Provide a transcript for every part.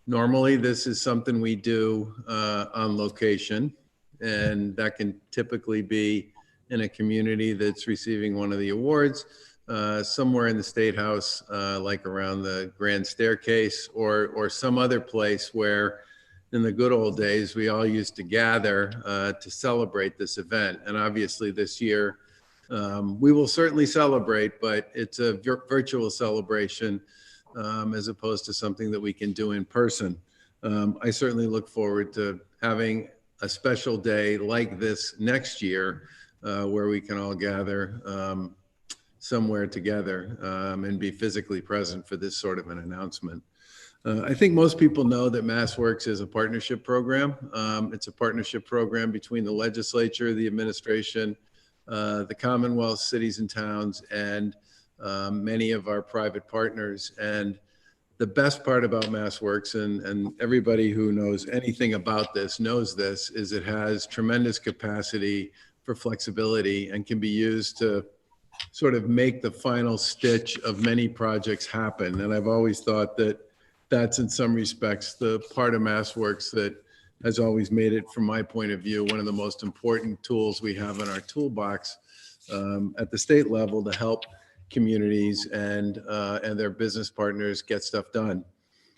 Normally, this is something we do on location, and that can typically be in a community that's receiving one of the awards, somewhere in the State House, like around the Grand Staircase, or some other place where in the good old days, we all used to gather to celebrate this event. And obviously this year, we will certainly celebrate, but it's a virtual celebration as opposed to something that we can do in person. I certainly look forward to having a special day like this next year where we can all gather somewhere together and be physically present for this sort of an announcement. I think most people know that MassWorks is a partnership program. It's a partnership program between the legislature, the administration, the Commonwealth, cities and towns, and many of our private partners. And the best part about MassWorks, and everybody who knows anything about this knows this, is it has tremendous capacity for flexibility and can be used to sort of make the final stitch of many projects happen. And I've always thought that that's in some respects the part of MassWorks that has always made it, from my point of view, one of the most important tools we have in our toolbox at the state level to help communities and their business partners get stuff done.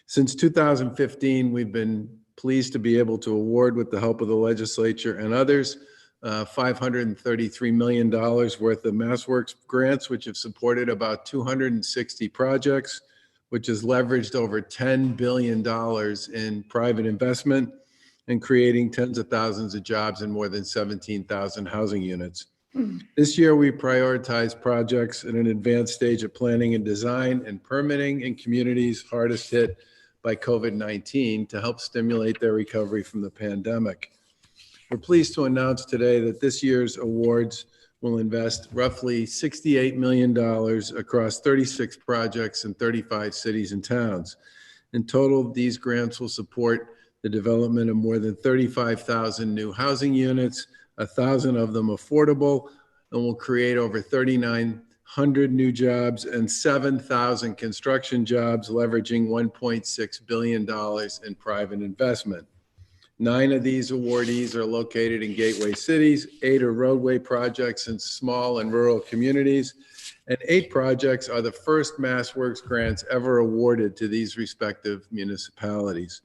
Since 2015, we've been pleased to be able to award, with the help of the legislature and others, $533 million worth of MassWorks grants, which have supported about 260 projects, which has leveraged over $10 billion in private investment and creating tens of thousands of jobs in more than 17,000 housing units. This year, we prioritize projects in an advanced stage of planning and design and permitting in communities hardest hit by COVID-19 to help stimulate their recovery from the pandemic. We're pleased to announce today that this year's awards will invest roughly $68 million across 36 projects in 35 cities and towns. In total, these grants will support the development of more than 35,000 new housing units, 1,000 of them affordable, and will create over 3,900 new jobs and 7,000 construction jobs, leveraging $1.6 billion in private investment. 9 of these awardees are located in gateway cities, 8 are roadway projects in small and rural communities, and 8 projects are the first MassWorks grants ever awarded to these respective municipalities.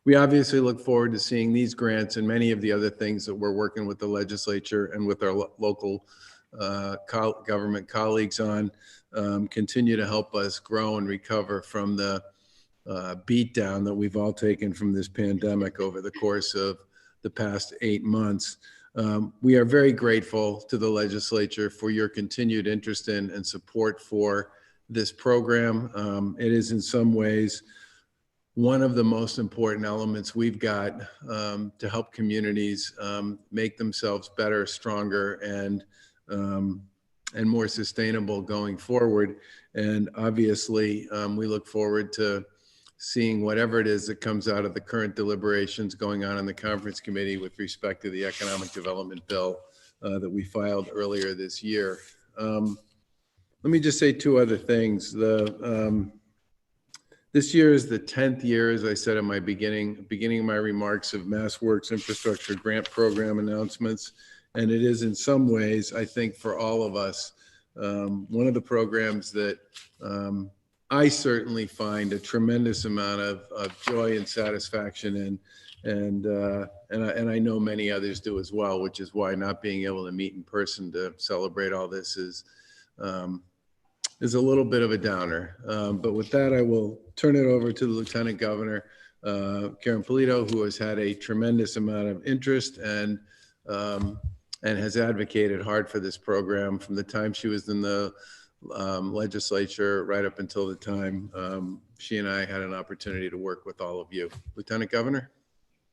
We obviously look forward to seeing these grants and many of the other things that we're working with the legislature and with our local government colleagues on continue to help us grow and recover from the beatdown that we've all taken from this pandemic over the course of the past 8 months. We are very grateful to the legislature for your continued interest in and support for this program. It is in some ways one of the most important elements we've got to help communities make themselves better, stronger, and more sustainable going forward. And obviously, we look forward to seeing whatever it is that comes out of the current deliberations going on in the conference committee with respect to the economic development bill that we filed earlier this year. Let me just say 2 other things. This year is the 10th year, as I said in my beginning of my remarks, of MassWorks Infrastructure Grant Program announcements. And it is in some ways, I think, for all of us, one of the programs that I certainly find a tremendous amount of joy and satisfaction in, and I know many others do as well, which is why not being able to meet in person to celebrate all this is a little bit of a downer. But with that, I will turn it over to the Lieutenant Governor, Karyn Polito, who has had a tremendous amount of interest and has advocated hard for this program from the time she was in the legislature right up until the time she and I had an opportunity to work with all of you. Lieutenant Governor.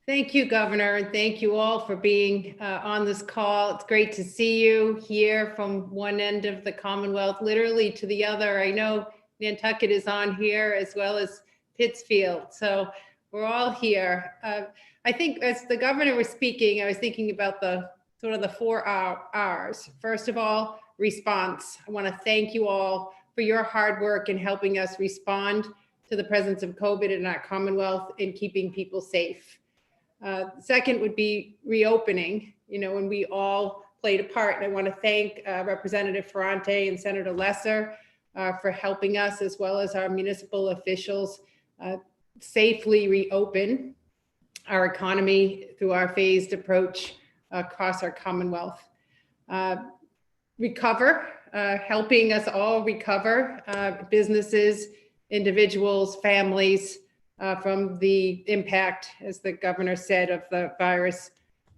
Thank you, Governor, and thank you all for being on this call. It's great to see you here from one end of the Commonwealth, literally to the other. I know Nantucket is on here as well as Pittsfield, so we're all here. I think as the Governor was speaking, I was thinking about the sort of the 4 R's. First of all, response. I want to thank you all for your hard work in helping us respond to the presence of COVID in our Commonwealth and keeping people safe. Second would be reopening, when we all played a part. And I want to thank Representative Ferrante and Senator Lesser for helping us, as well as our municipal officials, safely reopen our economy through our phased approach across our Commonwealth. Helping us all recover, businesses, individuals, families, from the impact, as the governor said, of the virus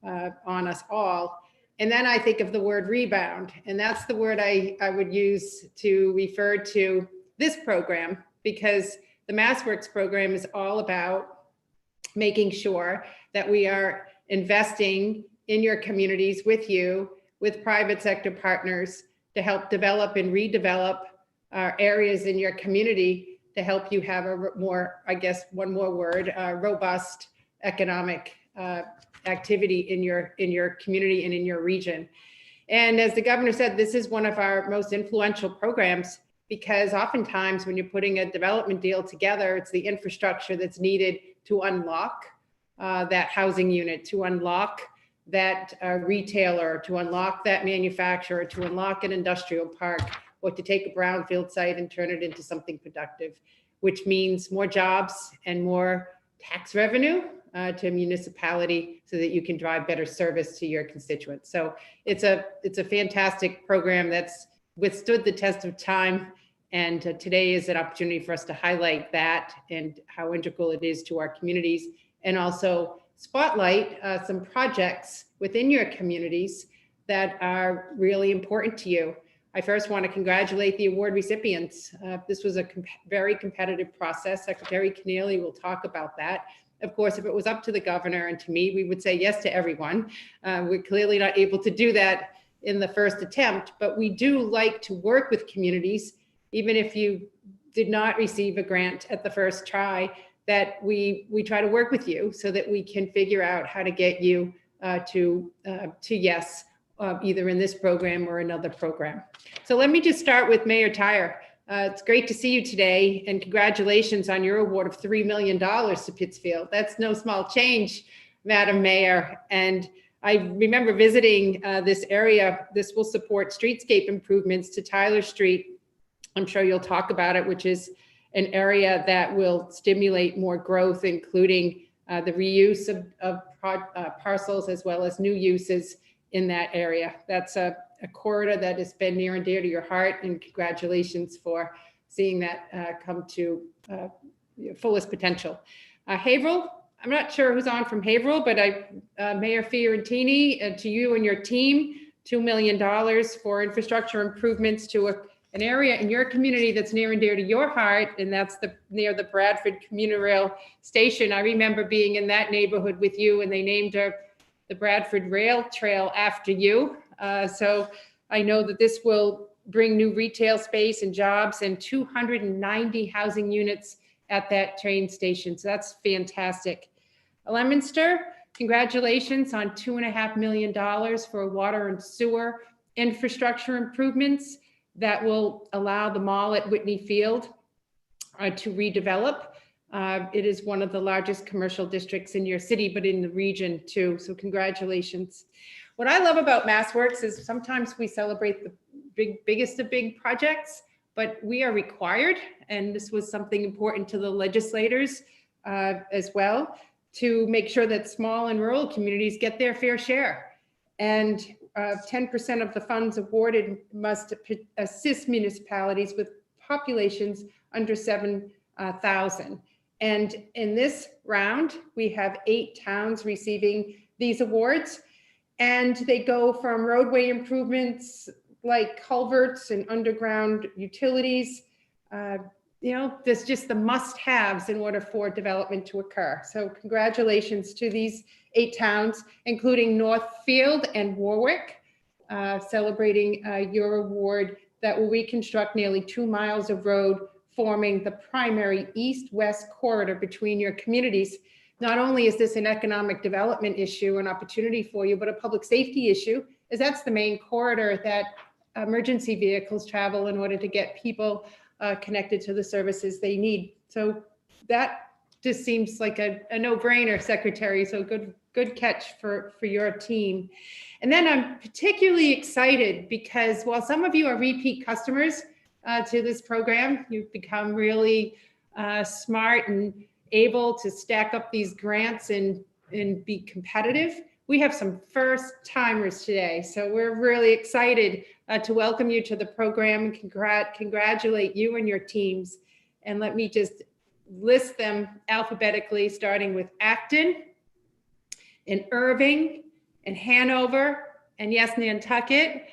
on us all. And then I think of the word rebound, and that's the word I would use to refer to this program, because the MassWorks program is all about making sure that we are investing in your communities with you, with private sector partners, to help develop and redevelop areas in your community to help you have a more, I guess, one more word, robust economic activity in your community and in your region. And as the governor said, this is one of our most influential programs, because oftentimes when you're putting a development deal together, it's the infrastructure that's needed to unlock that housing unit, to unlock that retailer, to unlock that manufacturer, to unlock an industrial park, or to take a brownfield site and turn it into something productive, which means more jobs and more tax revenue to a municipality, so that you can drive better service to your constituents. So it's a fantastic program that's withstood the test of time. And today is an opportunity for us to highlight that and how integral it is to our communities, and also spotlight some projects within your communities that are really important to you. I first want to congratulate the award recipients. This was a very competitive process. Secretary Kennealy will talk about that. Of course, if it was up to the governor and to me, we would say yes to everyone. We're clearly not able to do that in the first attempt, but we do like to work with communities, even if you did not receive a grant at the first try, that we try to work with you so that we can figure out how to get you to yes, either in this program or another program. So let me just start with Mayor Tyre. It's great to see you today, and congratulations on your award of $3 million to Pittsfield. That's no small change, Madam Mayor. And I remember visiting this area. This will support streetscape improvements to Tyler Street. I'm sure you'll talk about it, which is an area that will stimulate more growth, including the reuse of parcels, as well as new uses in that area. That's a corridor that has been near and dear to your heart, and congratulations for seeing that come to fullest potential. Haverhill, I'm not sure who's on from Haverhill, but Mayor Fiorentini, to you and your team, $2 million for infrastructure improvements to an area in your community that's near and dear to your heart, and that's near the Bradford Commuter Rail Station. I remember being in that neighborhood with you, and they named the Bradford Rail Trail after you. So I know that this will bring new retail space and jobs and 290 housing units at that train station. So that's fantastic. Leominster, congratulations on $2.5 million for water and sewer infrastructure improvements that will allow the mall at Whitney Field to redevelop. It is one of the largest commercial districts in your city, but in the region too. So congratulations. What I love about MassWorks is sometimes we celebrate the biggest of big projects, but we are required, and this was something important to the legislators as well, to make sure that small and rural communities get their fair share. And 10% of the funds awarded must assist municipalities with populations under 7,000. And in this round, we have 8 towns receiving these awards, and they go from roadway improvements like culverts and underground utilities. There's just the must-haves in order for development to occur. So congratulations to these 8 towns, including Northfield and Warwick, celebrating your award that will reconstruct nearly 2 miles of road, forming the primary east-west corridor between your communities. Not only is this an economic development issue, an opportunity for you, but a public safety issue, as that's the main corridor that emergency vehicles travel in order to get people connected to the services they need. So that just seems like a no-brainer, Secretary. So good catch for your team. And then I'm particularly excited because while some of you are repeat customers to this program, you've become really smart and able to stack up these grants and be competitive. We have some first timers today. So we're really excited to welcome you to the program and congratulate you and your teams. And let me just list them alphabetically, starting with Acton and Irving and Hanover, and yes, Nantucket,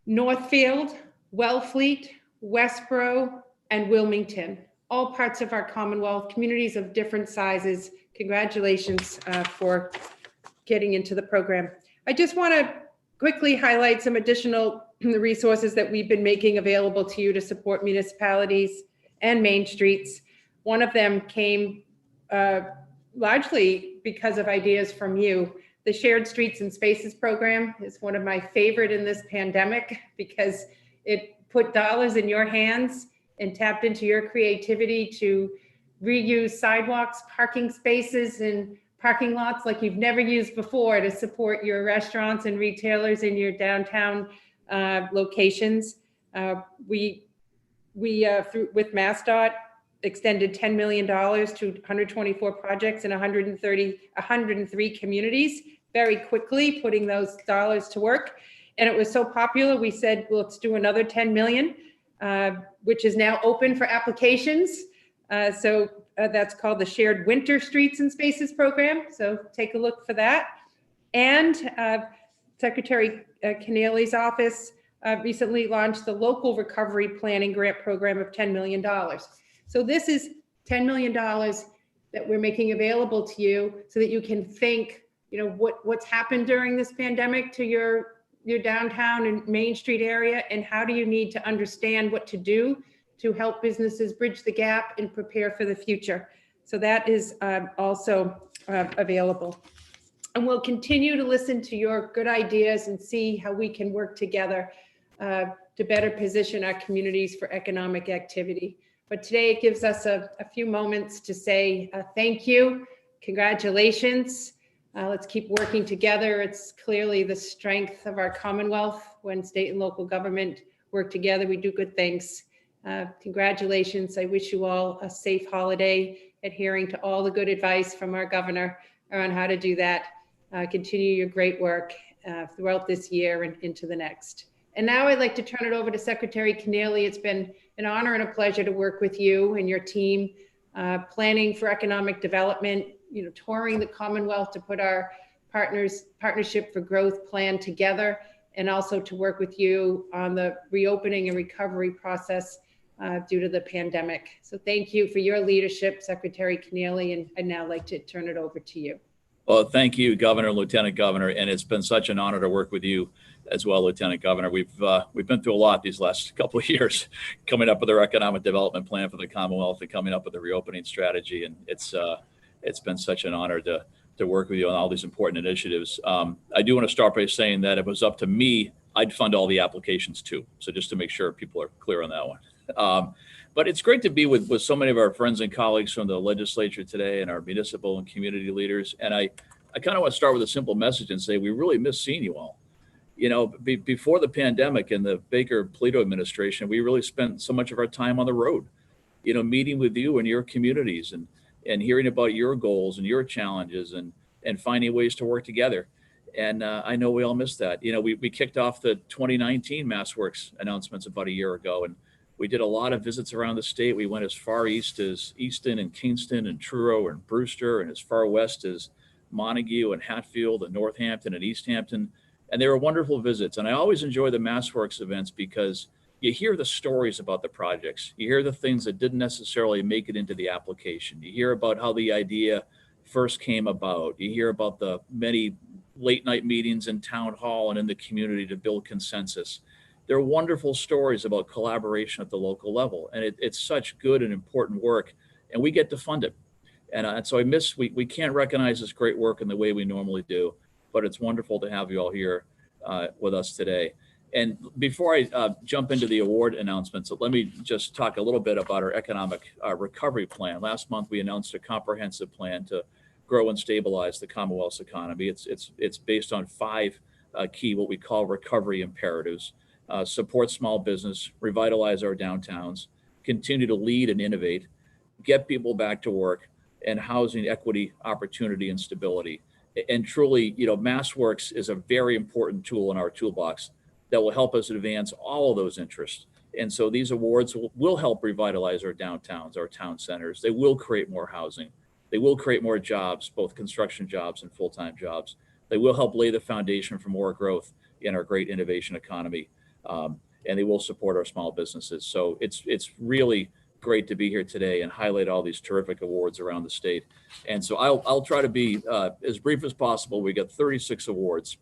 Northfield, Wellfleet, Westboro, and Wilmington, all parts of our Commonwealth, communities of different sizes. Congratulations for getting into the program. I just want to quickly highlight some additional resources that we've been making available to you to support municipalities and main streets. One of them came largely because of ideas from you. The Shared Streets and Spaces program is one of my favorite in this pandemic because it put dollars in your hands and tapped into your creativity to reuse sidewalks, parking spaces, and parking lots like you've never used before to support your restaurants and retailers in your downtown locations. We with MassDOT extended $10 million to 124 projects in 103 communities very quickly, putting those dollars to work. And it was so popular, we said, well, let's do another 10 million, which is now open for applications. That's called the Shared Winter Streets and Spaces program. So take a look for that. And Secretary Kennealy's office recently launched the Local Recovery Planning Grant Program of $10 million. So this is $10 million that we're making available to you so that you can think, what's happened during this pandemic to your downtown and Main Street area, and how do you need to understand what to do to help businesses bridge the gap and prepare for the future. So that is also available. And we'll continue to listen to your good ideas and see how we can work together to better position our communities for economic activity. But today it gives us a few moments to say thank you, congratulations. Let's keep working together. It's clearly the strength of our Commonwealth. When state and local government work together, we do good things. Congratulations. I wish you all a safe holiday, adhering to all the good advice from our governor on how to do that. Continue your great work throughout this year and into the next. And now I'd like to turn it over to Secretary Kennealy. It's been an honor and a pleasure to work with you and your team, planning for economic development, touring the Commonwealth to put our partnership for growth plan together, and also to work with you on the reopening and recovery process due to the pandemic. So thank you for your leadership, Secretary Kennealy, and I'd now like to turn it over to you. Well, thank you, Governor and Lieutenant Governor, and it's been such an honor to work with you as well, Lieutenant Governor. We've been through a lot these last couple of years, coming up with our economic development plan for the Commonwealth and coming up with the reopening strategy, and it's been such an honor to work with you on all these important initiatives. I do want to start by saying that if it was up to me, I'd fund all the applications too. So just to make sure people are clear on that one. But it's great to be with so many of our friends and colleagues from the legislature today and our municipal and community leaders. And I kind of want to start with a simple message and say we really miss seeing you all. Before the pandemic and the Baker-Polito administration, we really spent so much of our time on the road, meeting with you and your communities and hearing about your goals and your challenges and finding ways to work together. And I know we all miss that. We kicked off the 2019 MassWorks announcements about a year ago, and we did a lot of visits around the state. We went as far east as Easton and Kingston and Truro and Brewster, and as far west as Montague and Hatfield and Northampton and East Hampton. And they were wonderful visits. And I always enjoy the MassWorks events because you hear the stories about the projects. You hear the things that didn't necessarily make it into the application. You hear about how the idea first came about. You hear about the many late night meetings in town hall and in the community to build consensus. There are wonderful stories about collaboration at the local level. And it's such good and important work, and we get to fund it. And so we can't recognize this great work in the way we normally do, but it's wonderful to have you all here with us today. And before I jump into the award announcements, let me just talk a little bit about our economic recovery plan. Last month, we announced a comprehensive plan to grow and stabilize the Commonwealth's economy. It's based on 5 key, what we call recovery imperatives: support small business, revitalize our downtowns, continue to lead and innovate, get people back to work, and housing equity, opportunity, and stability. And truly, MassWorks is a very important tool in our toolbox that will help us advance all of those interests. And so these awards will help revitalize our downtowns, our town centers. They will create more housing. They will create more jobs, both construction jobs and full-time jobs. They will help lay the foundation for more growth in our great innovation economy. And they will support our small businesses. So it's really great to be here today and highlight all these terrific awards around the state. And so I'll try to be as brief as possible. We got 36 awards,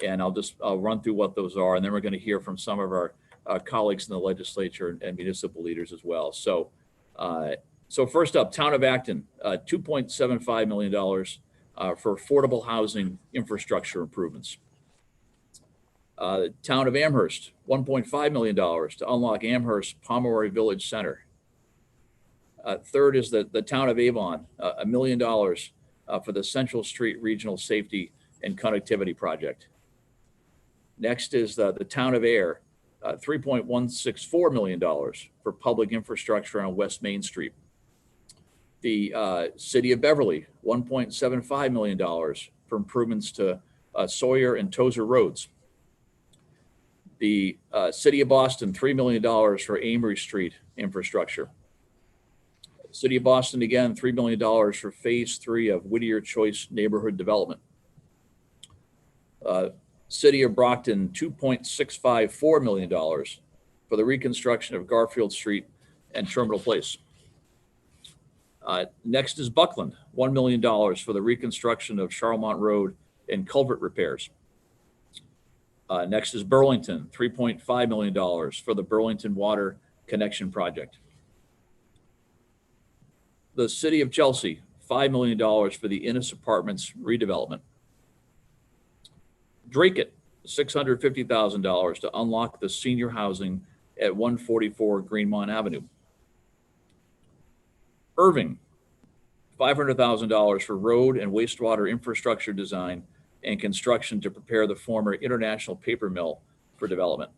and I'll run through what those are, and then we're going to hear from some of our colleagues in the legislature and municipal leaders as well. So first up, Town of Acton, $2.75 million for affordable housing infrastructure improvements. Town of Amherst, $1.5 million to unlock Amherst Pomeroy Village Center. Third is the Town of Avon, $1 million for the Central Street Regional Safety and Connectivity Project. Next is the Town of Air, $3.164 million for public infrastructure on West Main Street. The City of Beverly, $1.75 million for improvements to Sawyer and Tozer roads. The City of Boston, $3 million for Amory Street infrastructure. City of Boston, again, $3 million for Phase 3 of Whittier Choice Neighborhood Development. City of Brockton, $2.654 million for the reconstruction of Garfield Street and Terminal Place. Next is Buckland, $1 million for the reconstruction of Charlemont Road and culvert repairs. Next is Burlington, $3.5 million for the Burlington Water Connection Project. The City of Chelsea, $5 million for the Innis Apartments redevelopment. Dracut, $650,000 to unlock the senior housing at 144 Greenmont Avenue. Irving, $500,000 for road and wastewater infrastructure design and construction to prepare the former International Paper Mill for development.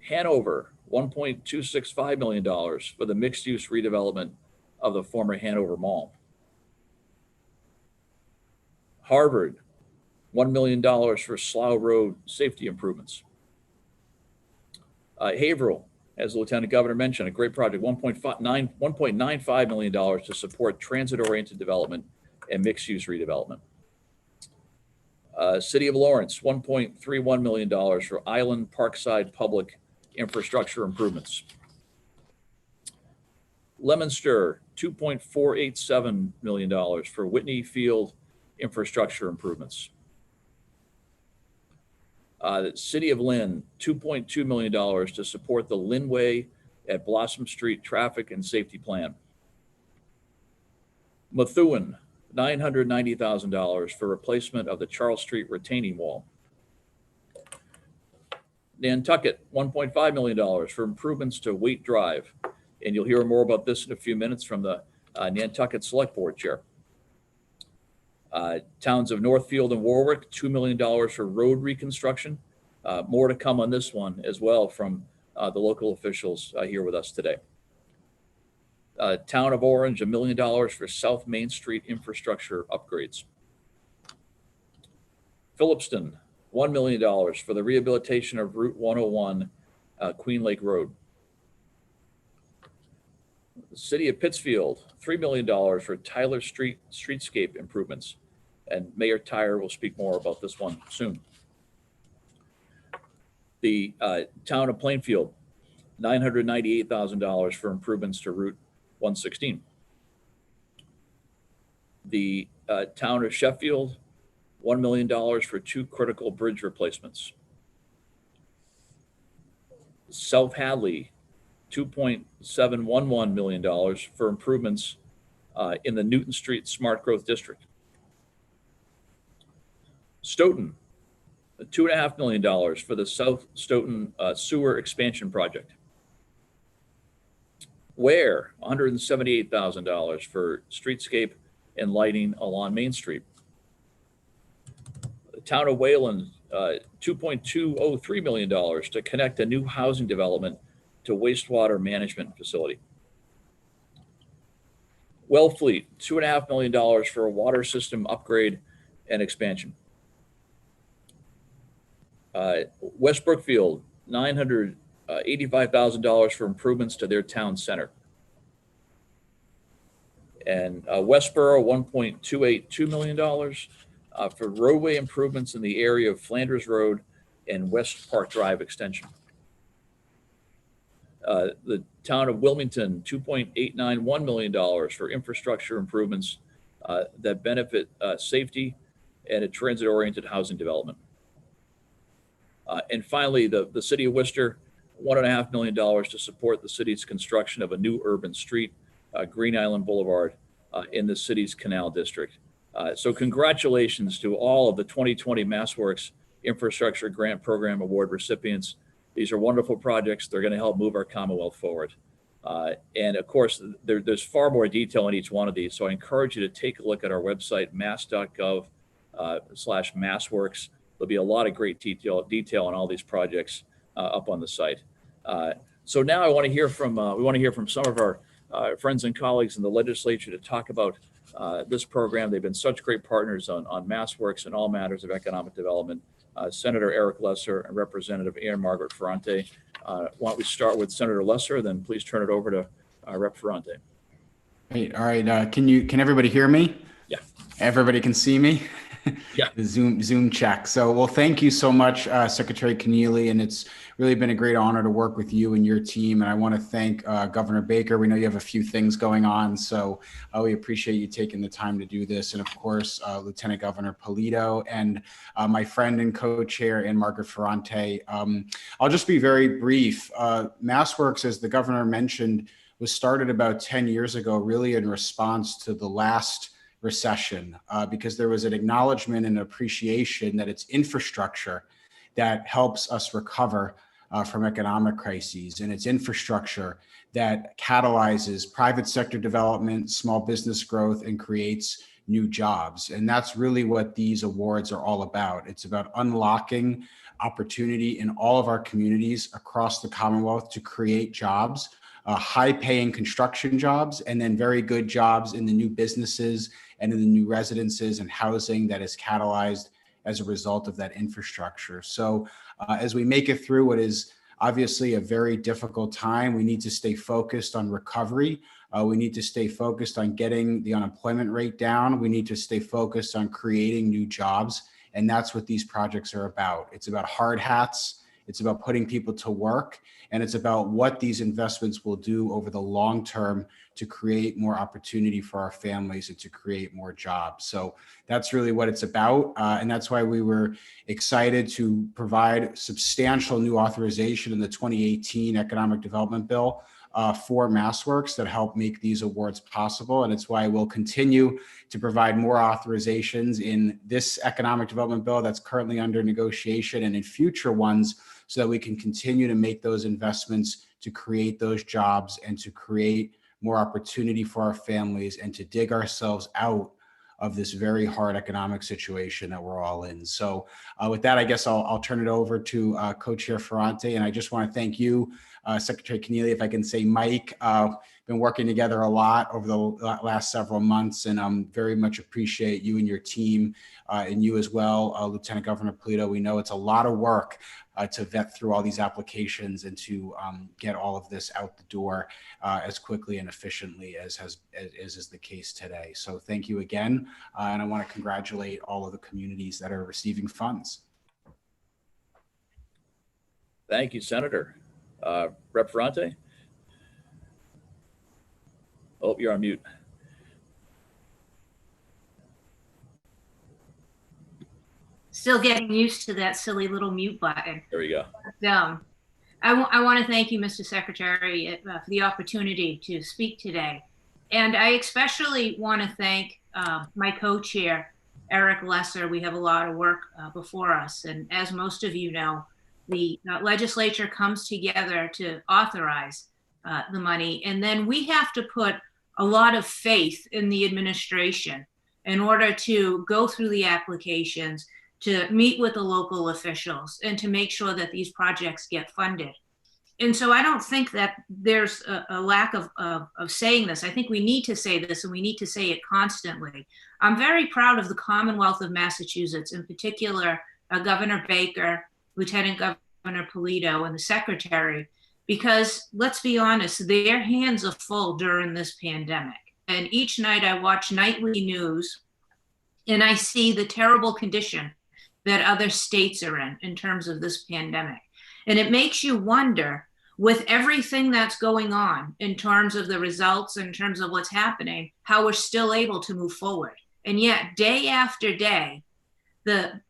Hanover, $1.265 million for the mixed-use redevelopment of the former Hanover Mall. Harvard, $1 million for Slough Road safety improvements. Haverhill, as the Lieutenant Governor mentioned, a great project, $1.95 million to support transit-oriented development and mixed-use redevelopment. City of Lawrence, $1.31 million for Island Parkside public infrastructure improvements. Leominster, $2.487 million for Whitney Field infrastructure improvements. The City of Lynn, $2.2 million to support the Lynnway at Blossom Street traffic and safety plan. Methuen, $990,000 for replacement of the Charles Street retaining wall. Nantucket, $1.5 million for improvements to Waite Drive. And you'll hear more about this in a few minutes from the Nantucket Select Board Chair. Towns of Northfield and Warwick, $2 million for road reconstruction. More to come on this one as well from the local officials here with us today. Town of Orange, $1 million for South Main Street infrastructure upgrades. Phillipston, $1 million for the rehabilitation of Route 101, Queen Lake Road. The City of Pittsfield, $3 million for Tyler Street streetscape improvements. And Mayor Tyre will speak more about this one soon. The Town of Plainfield, $998,000 for improvements to Route 116. The Town of Sheffield, $1 million for 2 critical bridge replacements. South Hadley, $2.711 million for improvements in the Newton Street Smart Growth District. Stoughton, $2.5 million for the South Stoughton Sewer Expansion Project. Ware, $178,000 for streetscape and lighting along Main Street. The town of Wayland, $2.203 million to connect a new housing development to wastewater management facility. Wellfleet, $2.5 million for a water system upgrade and expansion. West Brookfield, $985,000 for improvements to their town center. And Westboro, $1.282 million for roadway improvements in the area of Flanders Road and West Park Drive extension. The town of Wilmington, $2.891 million for infrastructure improvements that benefit safety and a transit-oriented housing development. And finally, the city of Worcester, $1.5 million to support the city's construction of a new urban street, Green Island Boulevard, in the city's Canal District. So congratulations to all of the 2020 MassWorks Infrastructure Grant Program Award recipients. These are wonderful projects. They're going to help move our Commonwealth forward. And of course, there's far more detail in each one of these. So I encourage you to take a look at our website, mass.gov/MassWorks. There'll be a lot of great detail on all these projects up on the site. So now I want to hear from we want to hear from some of our friends and colleagues in the legislature to talk about this program. They've been such great partners on MassWorks and all matters of economic development. Senator Eric Lesser and Representative Ann Margaret Ferrante. Why don't we start with Senator Lesser, then please turn it over to Rep Ferrante. Great. All right. Can everybody hear me? Yeah. Everybody can see me? Yeah. The Zoom check. So, well, thank you so much, Secretary Kennealy, and it's really been a great honor to work with you and your team. And I want to thank Governor Baker. We know you have a few things going on, so we appreciate you taking the time to do this. And of course, Lieutenant Governor Polito and my friend and co-chair, Ann Margaret Ferrante. I'll just be very brief. MassWorks, as the governor mentioned, was started about 10 years ago, really in response to the last recession, because there was an acknowledgement and appreciation that it's infrastructure that helps us recover from economic crises, and it's infrastructure that catalyzes private sector development, small business growth, and creates new jobs. And that's really what these awards are all about. It's about unlocking opportunity in all of our communities across the Commonwealth to create jobs, high-paying construction jobs, and then very good jobs in the new businesses and in the new residences and housing that is catalyzed as a result of that infrastructure. So as we make it through what is obviously a very difficult time, we need to stay focused on recovery. We need to stay focused on getting the unemployment rate down. We need to stay focused on creating new jobs. And that's what these projects are about. It's about hard hats. It's about putting people to work. And it's about what these investments will do over the long term to create more opportunity for our families and to create more jobs. So that's really what it's about. And that's why we were excited to provide substantial new authorization in the 2018 Economic Development Bill for MassWorks that help make these awards possible. And it's why we'll continue to provide more authorizations in this Economic Development Bill that's currently under negotiation and in future ones, so that we can continue to make those investments to create those jobs and to create more opportunity for our families and to dig ourselves out of this very hard economic situation that we're all in. So with that, I guess I'll turn it over to Co-Chair Ferrante. And I just want to thank you, Secretary Kennealy, if I can say Mike. Been working together a lot over the last several months, and very much appreciate you and your team, and you as well, Lieutenant Governor Polito. We know it's a lot of work to vet through all these applications and to get all of this out the door as quickly and efficiently as is the case today. So thank you again, and I want to congratulate all of the communities that are receiving funds. Thank you, Senator. Rep Ferrante? Oh, you're on mute. Still getting used to that silly little mute button. There we go. I want to thank you, Mr. Secretary, for the opportunity to speak today. And I especially want to thank my co-chair, Eric Lesser, we have a lot of work before us. And as most of you know, the legislature comes together to authorize the money. And then we have to put a lot of faith in the administration in order to go through the applications, to meet with the local officials, and to make sure that these projects get funded. And so I don't think that there's a lack of saying this. I think we need to say this, and we need to say it constantly. I'm very proud of the Commonwealth of Massachusetts, in particular, Governor Baker, Lieutenant Governor Polito, and the Secretary, because let's be honest, their hands are full during this pandemic. And each night I watch nightly news and I see the terrible condition that other states are in terms of this pandemic. And it makes you wonder, with everything that's going on in terms of the results, in terms of what's happening, how we're still able to move forward. And yet, day after day, the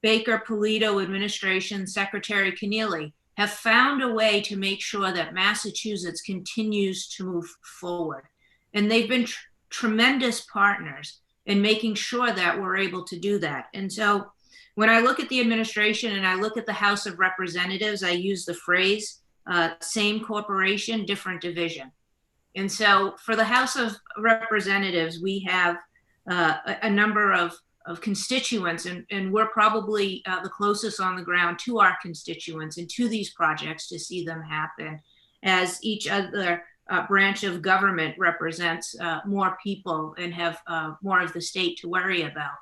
Baker Polito administration, Secretary Kennealy, have found a way to make sure that Massachusetts continues to move forward. And they've been tremendous partners in making sure that we're able to do that. And so when I look at the administration and I look at the House of Representatives, I use the phrase, same corporation, different division. And so for the House of Representatives, we have a number of constituents, and we're probably the closest on the ground to our constituents and to these projects to see them happen, as each other branch of government represents more people and have more of the state to worry about.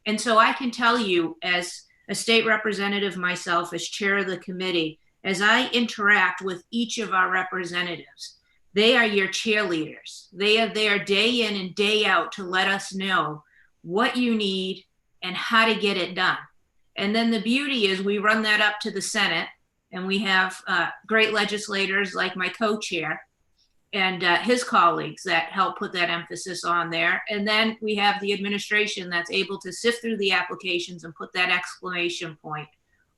And so I can tell you, as a state representative myself, as chair of the committee, as I interact with each of our representatives, they are your cheerleaders. They are there day in and day out to let us know what you need and how to get it done. And then the beauty is we run that up to the Senate, and we have great legislators like my co-chair and his colleagues that help put that emphasis on there. And then we have the administration that's able to sift through the applications and put that exclamation point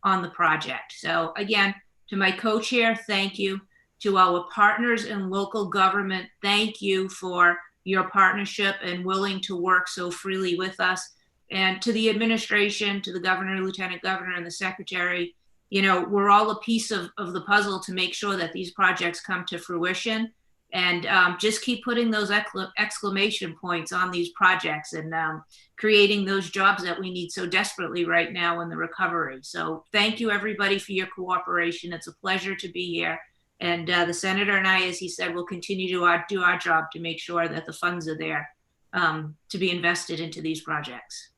on the project. So again, to my co-chair, thank you. To our partners in local government, thank you for your partnership and willing to work so freely with us. And to the administration, to the governor, lieutenant governor, and the secretary, you know, we're all a piece of the puzzle to make sure that these projects come to fruition. And just keep putting those exclamation points on these projects and creating those jobs that we need so desperately right now in the recovery. So thank you, everybody, for your cooperation. It's a pleasure to be here. And the senator and I, as he said, will continue to do our job to make sure that the funds are there to be invested into these projects.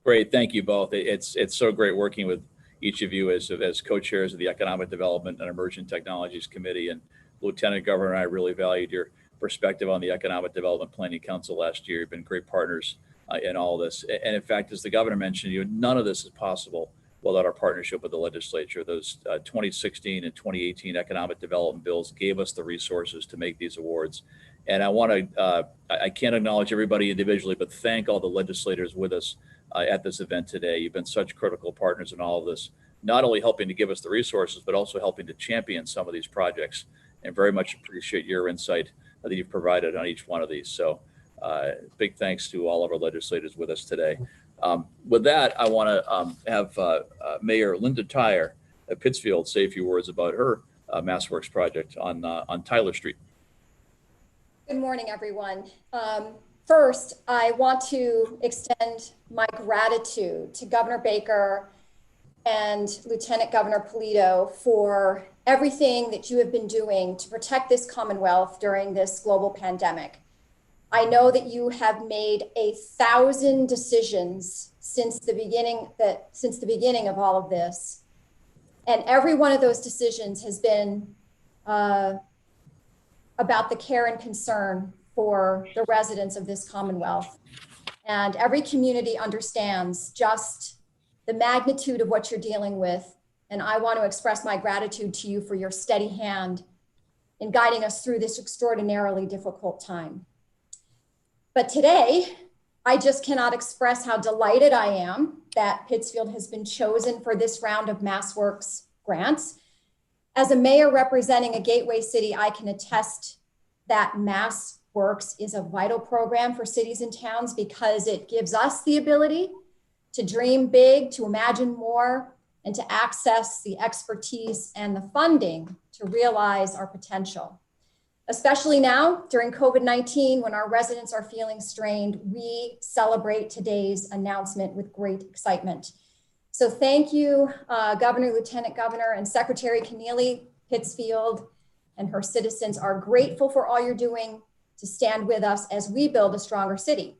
Great, thank you both. It's so great working with each of you as co-chairs of the Economic Development and Emerging Technologies Committee. And Lieutenant Governor and I really valued your perspective on the Economic Development Planning Council last year. You've been great partners in all this. And in fact, as the governor mentioned, none of this is possible without our partnership with the legislature. Those 2016 and 2018 economic development bills gave us the resources to make these awards. And I can't acknowledge everybody individually, but thank all the legislators with us at this event today. You've been such critical partners in all of this, not only helping to give us the resources, but also helping to champion some of these projects. And very much appreciate your insight that you've provided on each one of these. So big thanks to all of our legislators with us today. With that, I want to have Mayor Linda Tyre at Pittsfield say a few words about her MassWorks project on Tyler Street. Good morning, everyone. First, I want to extend my gratitude to Governor Baker and Lieutenant Governor Polito for everything that you have been doing to protect this Commonwealth during this global pandemic. I know that you have made 1,000 decisions since the beginning of all of this. And every one of those decisions has been about the care and concern for the residents of this Commonwealth. And every community understands just the magnitude of what you're dealing with. And I want to express my gratitude to you for your steady hand in guiding us through this extraordinarily difficult time. But today, I just cannot express how delighted I am that Pittsfield has been chosen for this round of MassWorks grants. As a mayor representing a gateway city, I can attest that MassWorks Works is a vital program for cities and towns because it gives us the ability to dream big, to imagine more, and to access the expertise and the funding to realize our potential. Especially now during COVID-19, when our residents are feeling strained, we celebrate today's announcement with great excitement. So thank you, Governor, Lieutenant Governor, and Secretary Kennealy. Pittsfield and her citizens are grateful for all you're doing to stand with us as we build a stronger city.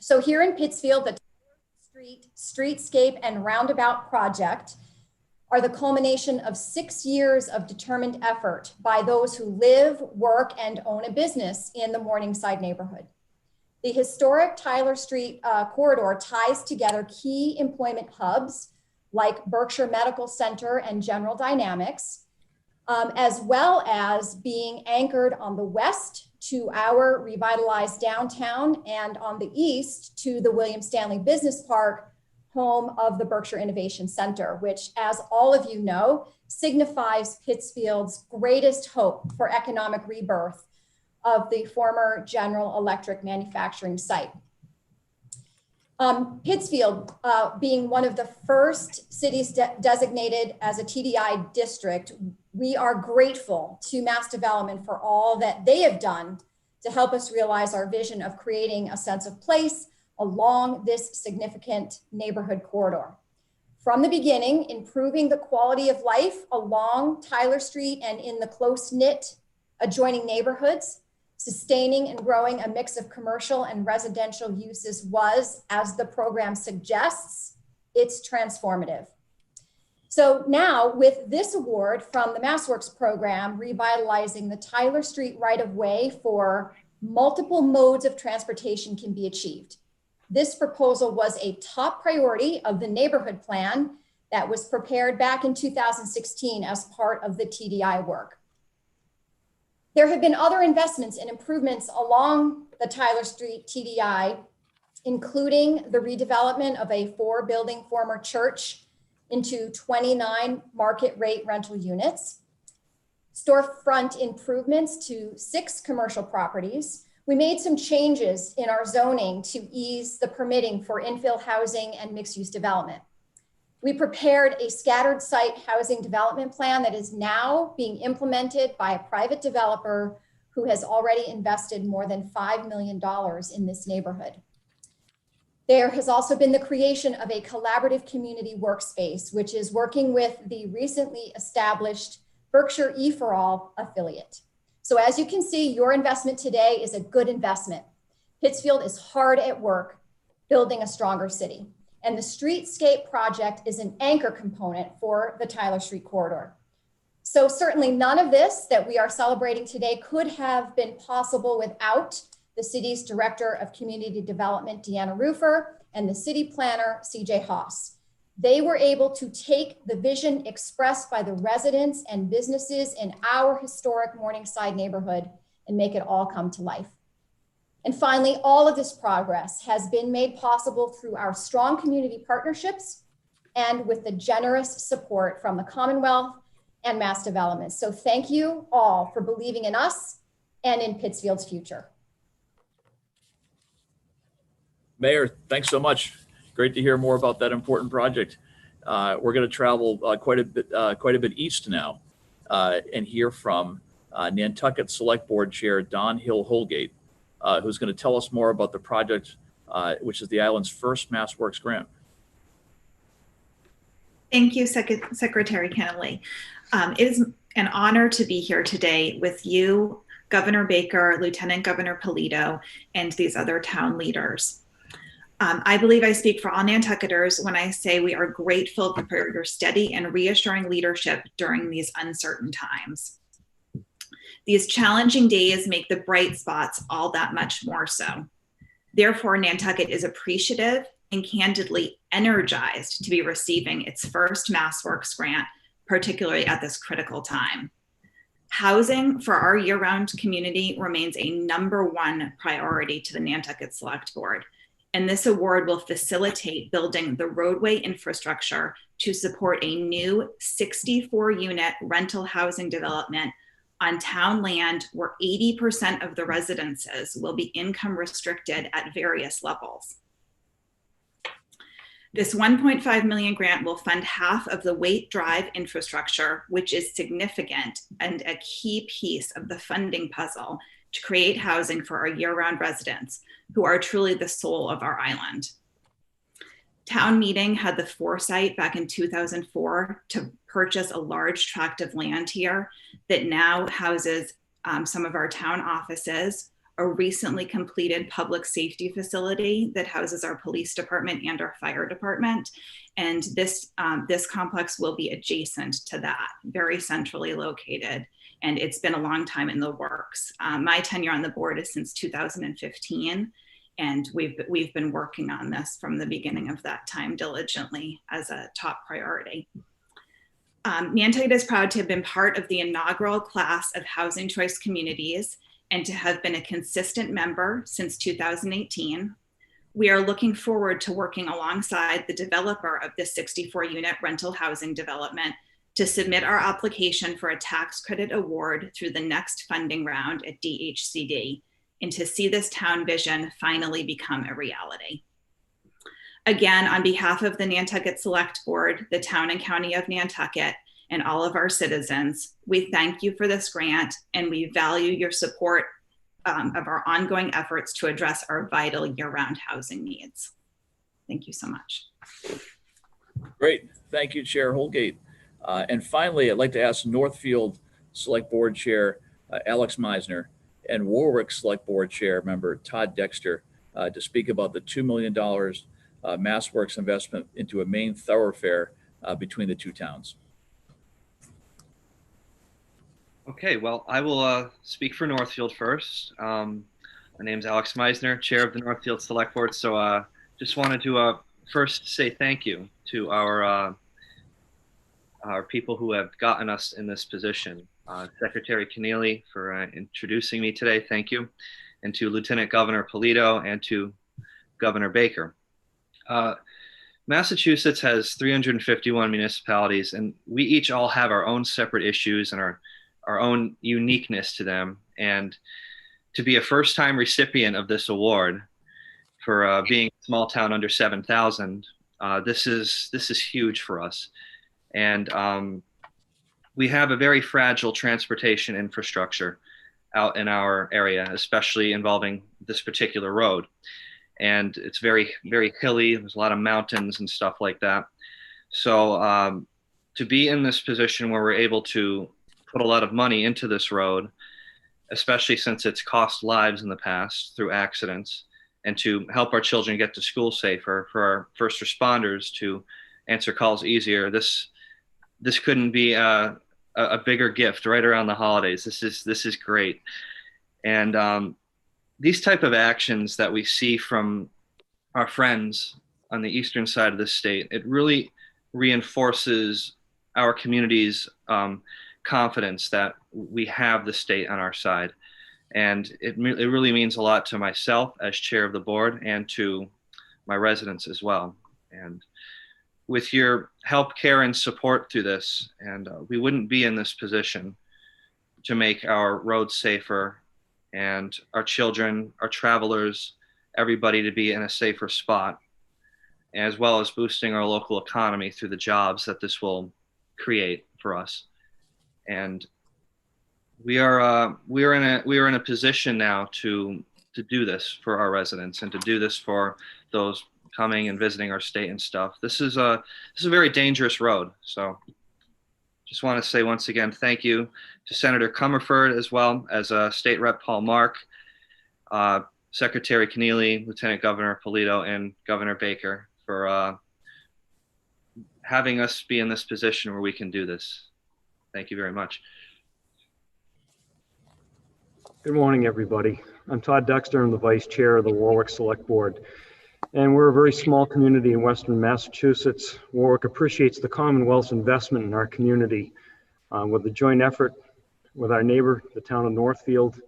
So here in Pittsfield, the Streetscape and Roundabout project are the culmination of 6 years of determined effort by those who live, work, and own a business in the Morningside neighborhood. The historic Tyler Street corridor ties together key employment hubs like Berkshire Medical Center and General Dynamics, as well as being anchored on the west to our revitalized downtown and on the east to the William Stanley Business Park, home of the Berkshire Innovation Center, which, as all of you know, signifies Pittsfield's greatest hope for economic rebirth of the former General Electric manufacturing site. Pittsfield, being one of the first cities designated as a TDI district, we are grateful to Mass Development for all that they have done to help us realize our vision of creating a sense of place along this significant neighborhood corridor. From the beginning, improving the quality of life along Tyler Street and in the close-knit adjoining neighborhoods, sustaining and growing a mix of commercial and residential uses was, as the program suggests, it's transformative. So now with this award from the MassWorks program, revitalizing the Tyler Street right-of-way for multiple modes of transportation can be achieved. This proposal was a top priority of the neighborhood plan that was prepared back in 2016 as part of the TDI work. There have been other investments and improvements along the Tyler Street TDI, including the redevelopment of a 4-building former church into 29 market rate rental units, storefront improvements to 6 commercial properties. We made some changes in our zoning to ease the permitting for infill housing and mixed-use development. We prepared a scattered site housing development plan that is now being implemented by a private developer who has already invested more than $5 million in this neighborhood. There has also been the creation of a collaborative community workspace, which is working with the recently established Berkshire E4All affiliate. So as you can see, your investment today is a good investment. Pittsfield is hard at work building a stronger city. And the Streetscape project is an anchor component for the Tyler Street corridor. So certainly none of this that we are celebrating today could have been possible without the city's Director of Community Development, Deanna Rufer, and the city planner, CJ Haas. They were able to take the vision expressed by the residents and businesses in our historic Morningside neighborhood and make it all come to life. And finally, all of this progress has been made possible through our strong community partnerships and with the generous support from the Commonwealth and Mass Development. So thank you all for believing in us and in Pittsfield's future. Mayor, thanks so much. Great to hear more about that important project. We're going to travel quite a bit east now and hear from Nantucket Select Board Chair Don Hill-Holgate, who's going to tell us more about the project, which is the island's first MassWorks grant. Thank you, Secretary Kennealy. It is an honor to be here today with you, Governor Baker, Lieutenant Governor Polito, and these other town leaders. I believe I speak for all Nantucketers when I say we are grateful for your steady and reassuring leadership during these uncertain times. These challenging days make the bright spots all that much more so. Therefore, Nantucket is appreciative and candidly energized to be receiving its first MassWorks grant, particularly at this critical time. Housing for our year-round community remains a #1 priority to the Nantucket Select Board, and this award will facilitate building the roadway infrastructure to support a new 64-unit rental housing development on town land where 80% of the residences will be income restricted at various levels. This 1.5 million grant will fund half of the Waite Drive infrastructure, which is significant and a key piece of the funding puzzle to create housing for our year-round residents, who are truly the soul of our island. Town meeting had the foresight back in 2004 to purchase a large tract of land here that now houses some of our town offices, a recently completed public safety facility that houses our police department and our fire department. And this complex will be adjacent to that, very centrally located. And it's been a long time in the works. My tenure on the board is since 2015. And we've been working on this from the beginning of that time diligently as a top priority. Nantucket is proud to have been part of the inaugural class of Housing Choice Communities and to have been a consistent member since 2018. We are looking forward to working alongside the developer of this 64-unit rental housing development to submit our application for a tax credit award through the next funding round at DHCD, and to see this town vision finally become a reality. Again, on behalf of the Nantucket Select Board, the town and county of Nantucket, and all of our citizens, we thank you for this grant, and we value your support of our ongoing efforts to address our vital year-round housing needs. Thank you so much. Great. Thank you, Chair Holgate. And finally, I'd like to ask Northfield Select Board Chair Alex Meisner and Warwick Select Board Chair member Todd Dexter to speak about the $2 million MassWorks investment into a main thoroughfare between the two towns. Okay, well, I will speak for Northfield first. My name's Alex Meisner, Chair of the Northfield Select Board. So just wanted to first say thank you to our people who have gotten us in this position. Secretary Kennealy for introducing me today, thank you. And to Lieutenant Governor Polito and to Governor Baker. Massachusetts has 351 municipalities, and we each all have our own separate issues and our own uniqueness to them. And to be a first-time recipient of this award for being a small town under 7,000, this is huge for us. And we have a very fragile transportation infrastructure out in our area, especially involving this particular road. And it's very, very hilly. There's a lot of mountains and stuff like that. So to be in this position where we're able to put a lot of money into this road, especially since it's cost lives in the past through accidents, and to help our children get to school safer, for our first responders to answer calls easier, this couldn't be a bigger gift right around the holidays. This is great. And these type of actions that we see from our friends on the eastern side of the state, it really reinforces our community's confidence that we have the state on our side. And it really means a lot to myself as chair of the board and to my residents as well. And with your help, care, and support through this, and we wouldn't be in this position to make our roads safer and our children, our travelers, everybody to be in a safer spot, as well as boosting our local economy through the jobs that this will create for us. And we are in a position now to do this for our residents and to do this for those coming and visiting our state and stuff. This is a very dangerous road. So just want to say once again, thank you to Senator Comerford, as well as State Rep Paul Mark, Secretary Kennealy, Lieutenant Governor Polito, and Governor Baker for having us be in this position where we can do this. Thank you very much. Good morning, everybody. I'm Todd Dexter. I'm the Vice Chair of the Warwick Select Board. And we're a very small community in Western Massachusetts. Warwick appreciates the Commonwealth's investment in our community with the joint effort with our neighbor, the town of Northfield,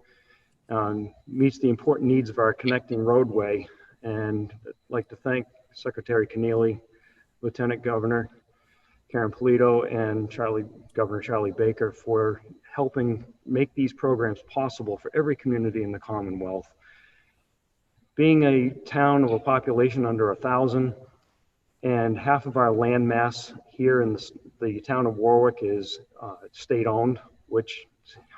meets the important needs of our connecting roadway. And I'd like to thank Secretary Kennealy, Lieutenant Governor Karyn Polito and Governor Charlie Baker for helping make these programs possible for every community in the Commonwealth. Being a town of a population under 1,000, and half of our land mass here in the town of Warwick is state-owned, which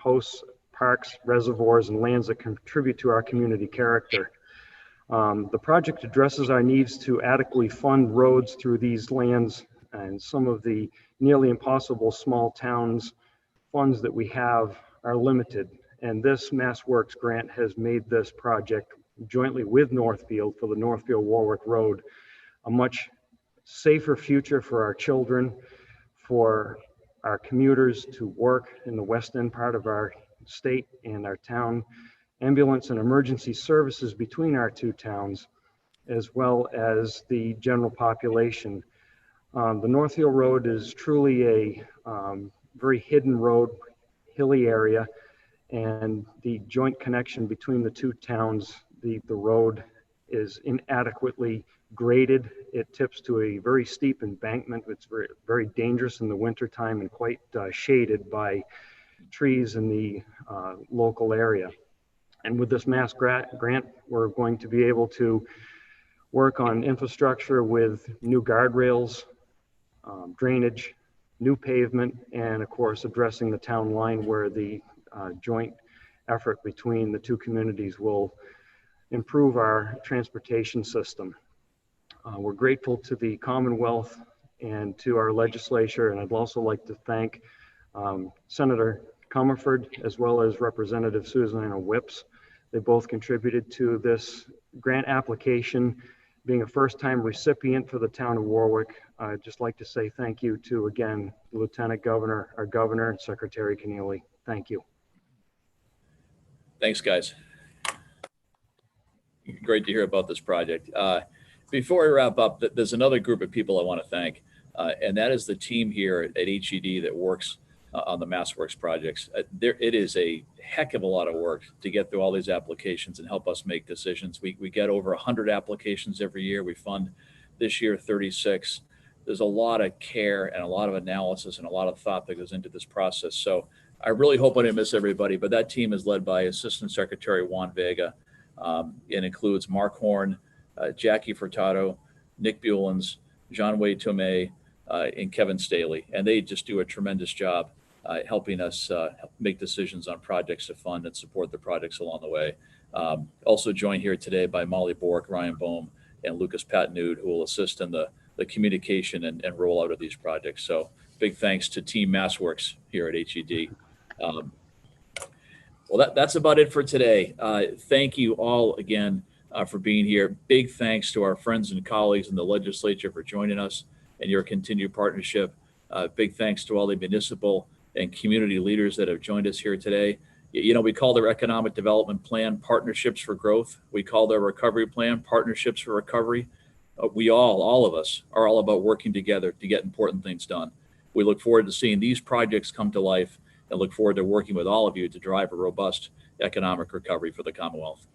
hosts parks, reservoirs, and lands that contribute to our community character. The project addresses our needs to adequately fund roads through these lands, and some of the nearly impossible small towns funds that we have are limited. And this MassWorks grant has made this project jointly with Northfield for the Northfield Warwick Road a much safer future for our children, for our commuters to work in the west end part of our state and our town, ambulance and emergency services between our two towns, as well as the general population. The Northfield Road is truly a very hidden road, hilly area, and the joint connection between the two towns, the road is inadequately graded. It tips to a very steep embankment. It's very, very dangerous in the wintertime and quite shaded by trees in the local area. And with this Mass grant, we're going to be able to work on infrastructure with new guardrails, drainage, new pavement, and of course addressing the town line where the joint effort between the two communities will improve our transportation system. We're grateful to the Commonwealth and to our legislature, and I'd also like to thank Senator Comerford as well as Representative Susanna Whips. They both contributed to this grant application. Being a first-time recipient for the town of Warwick, I'd just like to say thank you to, again, the Lieutenant Governor, our Governor, and Secretary Kennealy. Thank you. Thanks, guys. Great to hear about this project. Before I wrap up, there's another group of people I want to thank, and that is the team here at HED that works on the MassWorks projects. It is a heck of a lot of work to get through all these applications and help us make decisions. We get over 100 applications every year. We fund this year 36. There's a lot of care and a lot of analysis and a lot of thought that goes into this process. So I really hope I didn't miss everybody, but that team is led by Assistant Secretary Juan Vega. It includes Mark Horn, Jackie Furtado, Nick Buellens, Jean-Wade Tomei, and Kevin Staley. And they just do a tremendous job helping us make decisions on projects to fund and support the projects along the way. Also joined here today by Molly Bork, Ryan Bohm, and Lucas Patnud, who will assist in the communication and rollout of these projects. So big thanks to Team MassWorks here at HED. Well, that's about it for today. Thank you all again for being here. Big thanks to our friends and colleagues in the legislature for joining us and your continued partnership. Big thanks to all the municipal and community leaders that have joined us here today. You know, we call their economic development plan Partnerships for Growth. We call their recovery plan Partnerships for Recovery. We all of us are all about working together to get important things done. We look forward to seeing these projects come to life and look forward to working with all of you to drive a robust economic recovery for the Commonwealth.